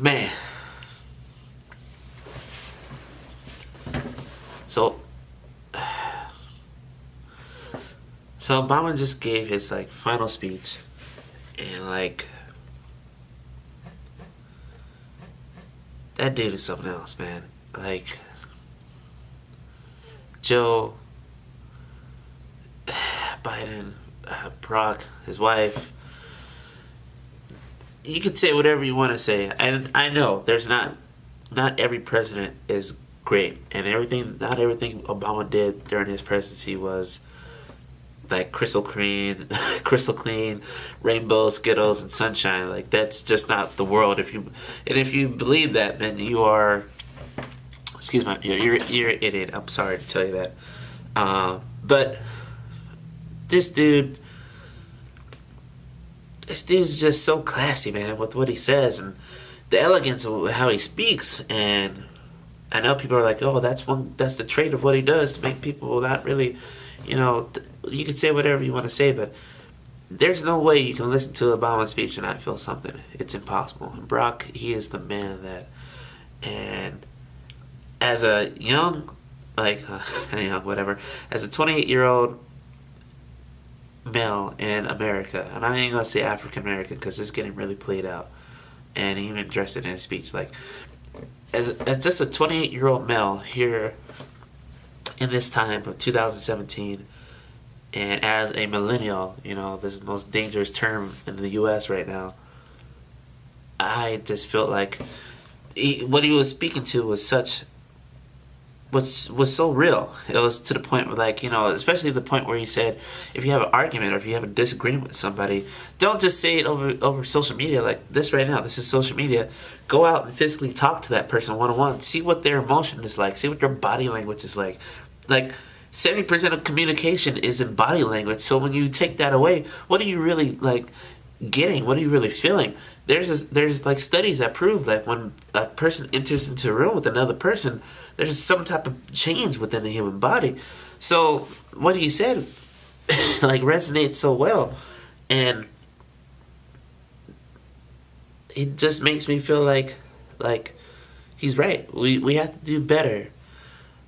Man. So so Obama just gave his like final speech, and like that dude is something else, man. Like Joe Biden, Brock, his wife. You can say whatever you want to say, and I know there's not every president is great, and not everything Obama did during his presidency was like crystal clean, crystal clean, rainbow skittles and sunshine. Like that's just not the world. If you believe that, then you are, excuse me, you're an idiot. I'm sorry to tell you that. But this dude. This dude's just so classy, man, with what he says and the elegance of how he speaks. And I know people are like, "Oh, that's the trait of what he does to make people not really, you can say whatever you want to say, but there's no way you can listen to Obama's speech and not feel something. It's impossible." And Brock, he is the man of that. And as a young, whatever, as a 28-year-old male in America, and I ain't gonna say African American because it's getting really played out, and he even addressed it in his speech. Like, as just a 28-year-old male here in this time of 2017, and as a millennial, this is the most dangerous term in the U.S. right now. I just felt like what he was speaking to was so real. It was to the point where, especially the point where he said, if you have an argument or if you have a disagreement with somebody, don't just say it over social media like this right now. This is social media. Go out and physically talk to that person one-on-one. See what their emotion is like. See what their body language is like. Like, 70% of communication is in body language. So when you take that away, what are you really, getting? What are you really feeling? There's like studies that prove that when a person enters into a room with another person, there's some type of change within the human body. So what he said resonates so well, and it just makes me feel like he's right. We have to do better.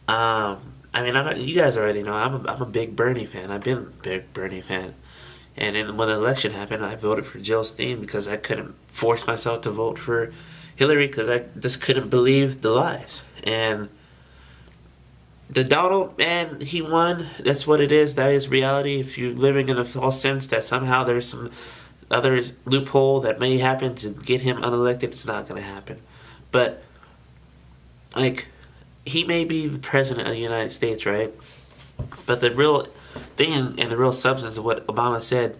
You guys already know I'm a big Bernie fan. I've been a big Bernie fan. And then when the election happened, I voted for Jill Stein because I couldn't force myself to vote for Hillary because I just couldn't believe the lies. And the Donald, man, he won. That's what it is. That is reality. If you're living in a false sense that somehow there's some other loophole that may happen to get him unelected, it's not going to happen. But, he may be the president of the United States, right? But the real thing and the real substance of what Obama said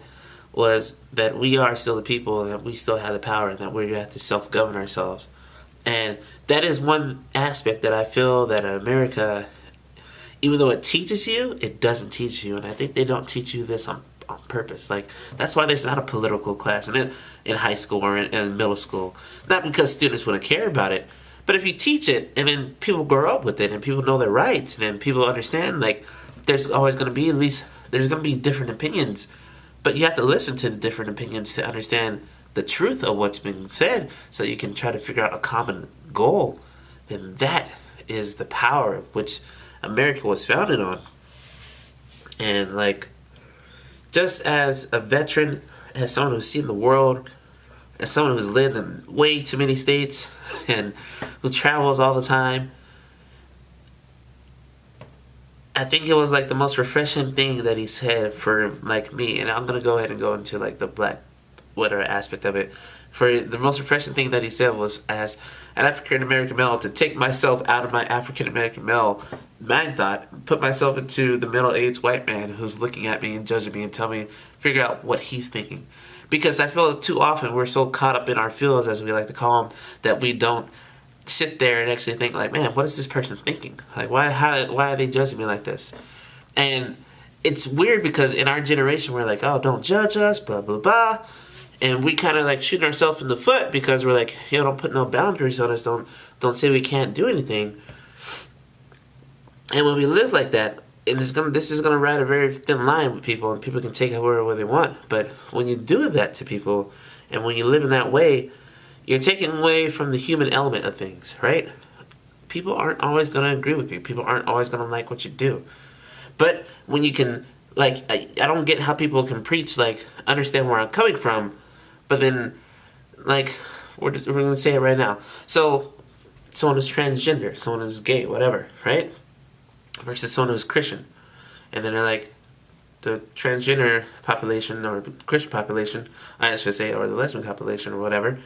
was that we are still the people and that we still have the power and that we have to self-govern ourselves. And that is one aspect that I feel that America, even though it teaches you, it doesn't teach you. And I think they don't teach you this on purpose. That's why there's not a political class in high school or in middle school. Not because students wouldn't care about it, but if you teach it and then people grow up with it and people know their rights and then people understand, there's always going to be there's going to be different opinions, but you have to listen to the different opinions to understand the truth of what's being said so you can try to figure out a common goal. Then that is the power of which America was founded on. And just as a veteran, as someone who's seen the world, as someone who's lived in way too many states and who travels all the time, I think it was the most refreshing thing that he said for me, and I'm gonna go ahead and go into the black whatever aspect of it. For the most refreshing thing that he said was, as an African American male, to take myself out of my African American male mind thought, put myself into the middle-aged white man who's looking at me and judging me and figure out what he's thinking. Because I feel too often we're so caught up in our feels, as we like to call them, that we don't sit there and actually think man, what is this person thinking? Why are they judging me like this? And it's weird because in our generation we're oh, don't judge us, blah blah blah, and we kind of shooting ourselves in the foot because we're don't put no boundaries on us, don't say we can't do anything. And when we live like that, and this is gonna ride a very thin line with people, and people can take it wherever they want. But when you do that to people, and when you live in that way, you're taking away from the human element of things, right? People aren't always going to agree with you. People aren't always going to like what you do. But when you can, like, I don't get how people can preach, like, understand where I'm coming from, but then, like, we're going to say it right now. So, someone who's transgender, someone who's gay, whatever, right? Versus someone who's Christian. And then they're like, the transgender population, or Christian population, I should say, or the lesbian population, or whatever,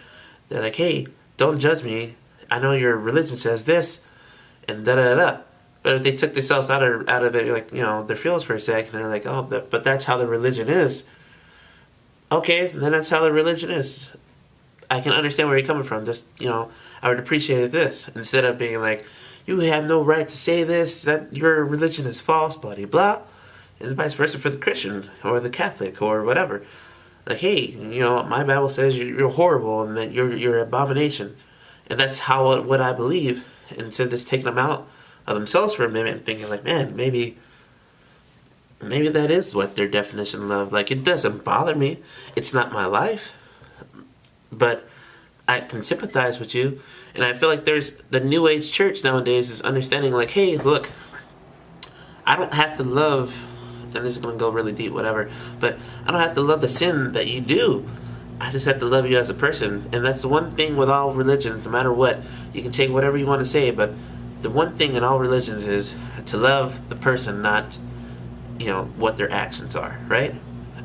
they're like, hey, don't judge me. I know your religion says this, and da-da-da-da. But if they took themselves out of it, like, you know, their feels for a second, they're like, oh, but that's how the religion is. Okay, then that's how the religion is. I can understand where you're coming from. Just, you know, I would appreciate this. Instead of being like, you have no right to say this, that your religion is false, blah, blah, blah. And vice versa for the Christian, or the Catholic, or whatever. Like, hey, you know, my Bible says you're horrible, and that you're an abomination. And that's what I believe. And instead of just taking them out of themselves for a minute and thinking like, man, maybe that is what their definition of love. Like, it doesn't bother me. It's not my life. But I can sympathize with you. And I feel like there's the New Age church nowadays is understanding like, hey, look, I don't have to love, and this is going to go really deep, whatever, but I don't have to love the sin that you do. I just have to love you as a person. And that's the one thing with all religions, no matter what. You can take whatever you want to say, but the one thing in all religions is to love the person, not, you know, what their actions are, right?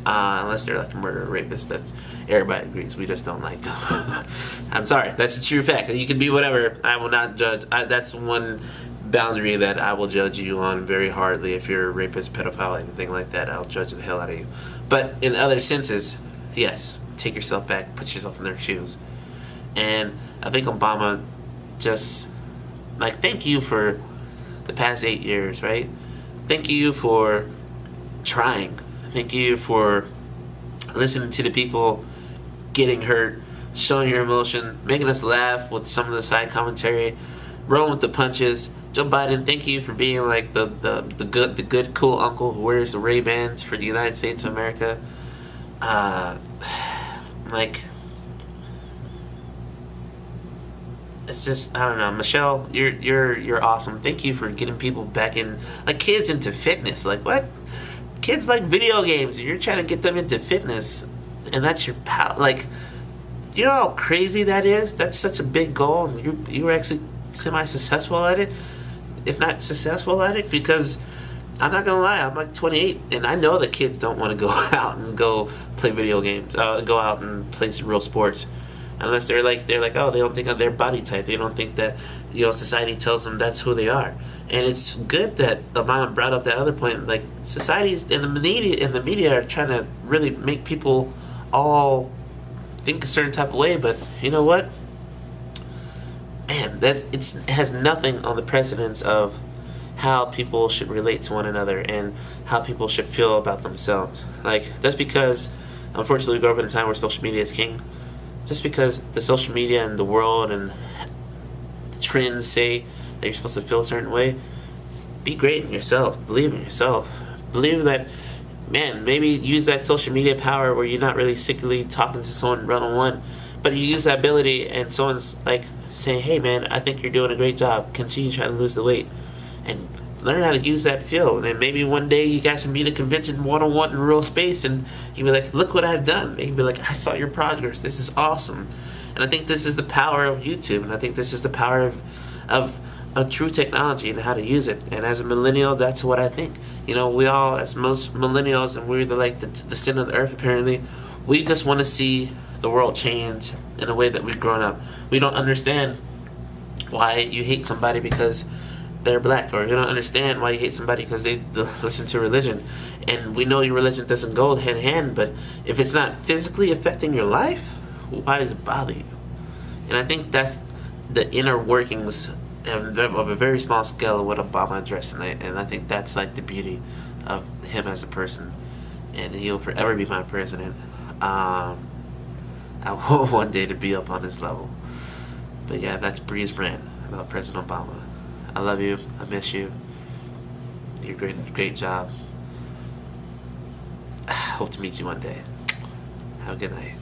Unless they're like a murderer, rapist. That's, everybody agrees. We just don't like them. I'm sorry. That's a true fact. You can be whatever. I will not judge. That's one boundary that I will judge you on very hardly. If you're a rapist, pedophile, anything like that, I'll judge the hell out of you. But in other senses, yes, take yourself back, put yourself in their shoes. And I think Obama just, like, thank you for the past 8 years, right? Thank you for trying. Thank you for listening to the people, getting hurt, showing your emotion, making us laugh with some of the side commentary, rolling with the punches. Joe Biden, thank you for being like the good cool uncle who wears the Ray-Bans for the United States of America. Like, it's just, I don't know, Michelle, you're awesome. Thank you for getting people back in, like, kids into fitness. Like, what? Kids like video games. You're trying to get them into fitness, and that's your like, you know how crazy that is? That's such a big goal, and you were actually semi-successful at it, if not successful at it, because I'm not gonna lie, I'm like 28, and I know that kids don't want to go out and go play video games, go out and play some real sports, unless they're like, oh, they don't think of their body type, they don't think that, you know, society tells them that's who they are. And it's good that Obama brought up that other point, like, societies and the media are trying to really make people all think a certain type of way, but you know what, man, it has nothing on the precedence of how people should relate to one another and how people should feel about themselves. Like, that's because, unfortunately, we grew up in a time where social media is king. Just because the social media and the world and the trends say that you're supposed to feel a certain way, be great in yourself. Believe in yourself. Believe that, man, maybe use that social media power where you're not really secretly talking to someone one-on-one, but you use that ability and someone's like saying, hey, man, I think you're doing a great job. Continue trying to lose the weight. And learn how to use that field. And maybe one day you guys can meet at a convention one-on-one in real space, and you'll be like, look what I've done. And you'll be like, I saw your progress. This is awesome. And I think this is the power of YouTube, and I think this is the power of true technology and how to use it. And as a millennial, that's what I think. You know, we all, as most millennials, and we're the sin of the earth apparently, we just want to see the world change in a way that we've grown up. We don't understand why you hate somebody because they're black, or you don't understand why you hate somebody because they listen to religion. And we know your religion doesn't go hand in hand, but if it's not physically affecting your life, why does it bother you? And I think that's the inner workings of a very small scale of what Obama addressed tonight. And I think that's like the beauty of him as a person, and he'll forever be my president. I hope one day to be up on his level. But yeah, that's Bree's brand about President Obama. I love you. I miss you. You're great job. Hope to meet you one day. Have a good night.